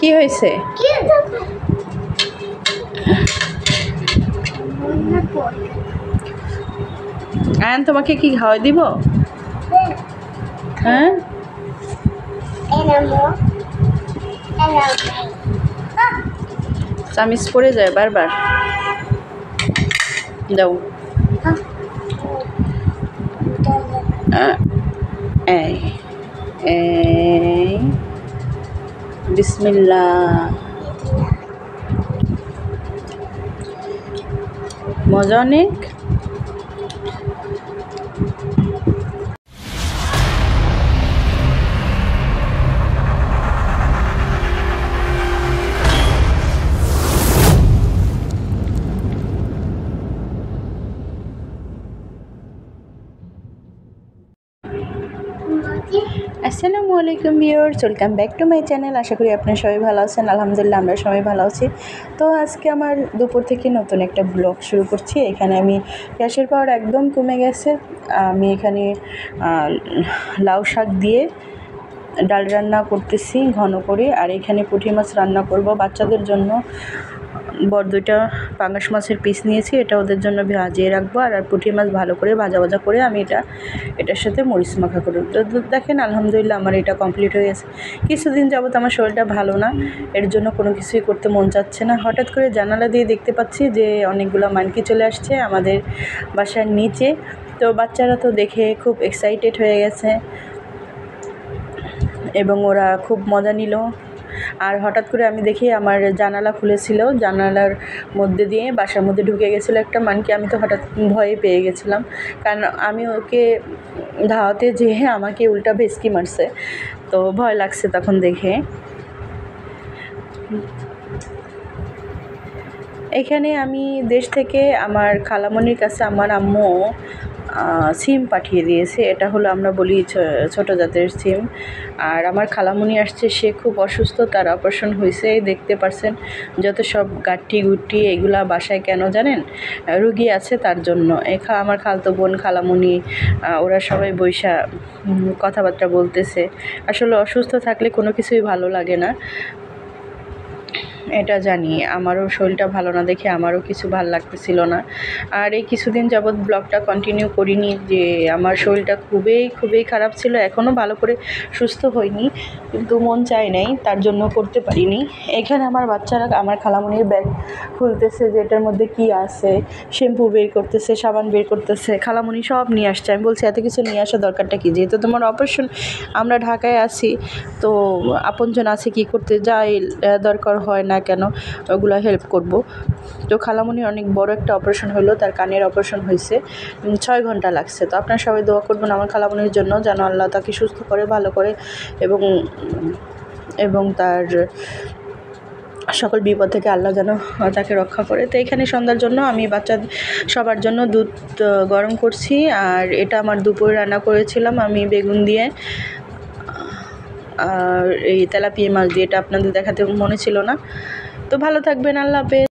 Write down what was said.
কি হয়েছে? আয়ান তোমাকে কি খাওয়াই দিব? হ্যাঁ, চামিচ পড়ে যায় বারবার। দাও। এই এই বিসমিল্লাহ। মজা অনেক। আসসালামু আলাইকুম viewers, welcome back to my channel. আশা করি আপনারা সবাই ভালো আছেন। আলহামদুলিল্লাহ আমরা সবাই ভালো আছি। তো আজকে আমার দুপুর থেকে নতুন একটা ব্লগ শুরু করছি। এখানে আমি গ্যাসের পাওয়ার একদম কমে গেছে। আমি এখানে লাউ শাক দিয়ে ডাল রান্না করতেছি ঘন করে, আর এখানে পুঁটি মাছ রান্না করব বাচ্চাদের জন্য। বড় দুইটা পাঙ্গাস মাছের পিস নিয়েছি, এটা ওদের জন্য ভাজিয়ে রাখবো। আর পুঁটি মাছ ভালো করে ভাজা ভাজা করে আমি এটার সাথে মরিচ মাখা করব। তো দেখেন আলহামদুলিল্লাহ আমার এটা কমপ্লিট হয়ে গেছে। কিছুদিন যাবত আমার শরীরটা ভালো না, এর জন্য কোনো কিছুই করতে মন চাচ্ছে না। হঠাৎ করে জানালা দিয়ে দেখতে পাচ্ছি যে অনেকগুলো মানকি চলে আসছে আমাদের বাসার নিচে। তো বাচ্চারা তো দেখে খুব এক্সাইটেড হয়ে গেছে এবং ওরা খুব মজা নিল। আর হঠাৎ করে আমি দেখি আমার জানালা খুলেছিল, জানালার মধ্যে দিয়ে বাসার মধ্যে ঢুকে গেছিলো একটা মানকি। আমি তো হঠাৎ ভয়ে পেয়ে গেছিলাম, কারণ আমি ওকে ধাওয়াতে যেয়ে আমাকে উল্টা ভেসকি মারছে, তো ভয় লাগছে তখন দেখে। এখানে আমি দেশ থেকে আমার খালামণির কাছে আমার আম্মু সিম পাঠিয়ে দিয়েছে। এটা হলো আমরা বলি ছোটো জাতের সিম। আর আমার খালামণি আসছে, সে খুব অসুস্থ, তার অপারেশন হয়েছে। দেখতে পারছেন যত সব গাঠি গুটি এগুলা বাসায় কেন জানেন? রুগী আছে তার জন্য। আমার খালতো বোন খালামণি ওরা সবাই বৈশা কথাবার্তা বলতেছে। আসলে অসুস্থ থাকলে কোনো কিছুই ভালো লাগে না, এটা জানি। আমারও শরীরটা ভালো না দেখে আমারও কিছু ভালো লাগতেছিল না। আর এই কিছুদিন যাবৎ ব্লগটা কন্টিনিউ করিনি, যে আমার শরীরটা খুবই খারাপ ছিল। এখনও ভালো করে সুস্থ হয়নি, কিন্তু মন চায় নাই, তার জন্য করতে পারিনি। এখানে আমার বাচ্চারা আমার খালামণির ব্যাগ খুলতেছে যে এটার মধ্যে কি আছে, শ্যাম্পু বের করতেছে, সাবান বের করতেছে। খালামণি সব নিয়ে আসছে। আমি বলছি এত কিছু নিয়ে আসার দরকারটা কি? যেহেতু তোমার অপারেশন, আমরা ঢাকায় আছি, তো আপনজন আছে, কি করতে যাই দরকার হয় না কেন ওগুলো হেল্প করব। তো খালামণির অনেক বড় একটা অপারেশন হলো, তার কানের অপারেশন হয়েছে, 6 ঘন্টা লাগছে। তো আপনারা সবাই দোয়া করবেন আমার খালামণির জন্য, যেন আল্লাহ তাকে সুস্থ করে, ভালো করে এবং তার সকল বিপদ থেকে আল্লাহ যেন তাকে রক্ষা করে। তো এখানে সন্ধ্যার জন্য আমি সবার জন্য দুধ গরম করছি। আর এটা আমার দুপুরে রান্না করেছিলাম আমি বেগুন দিয়ে আর এই তেলাপিয়া মাছ দিয়ে। এটা আপনাদের দেখাতে মনে ছিল না। তো ভালো থাকবেন, আল্লাহ হাফেজ।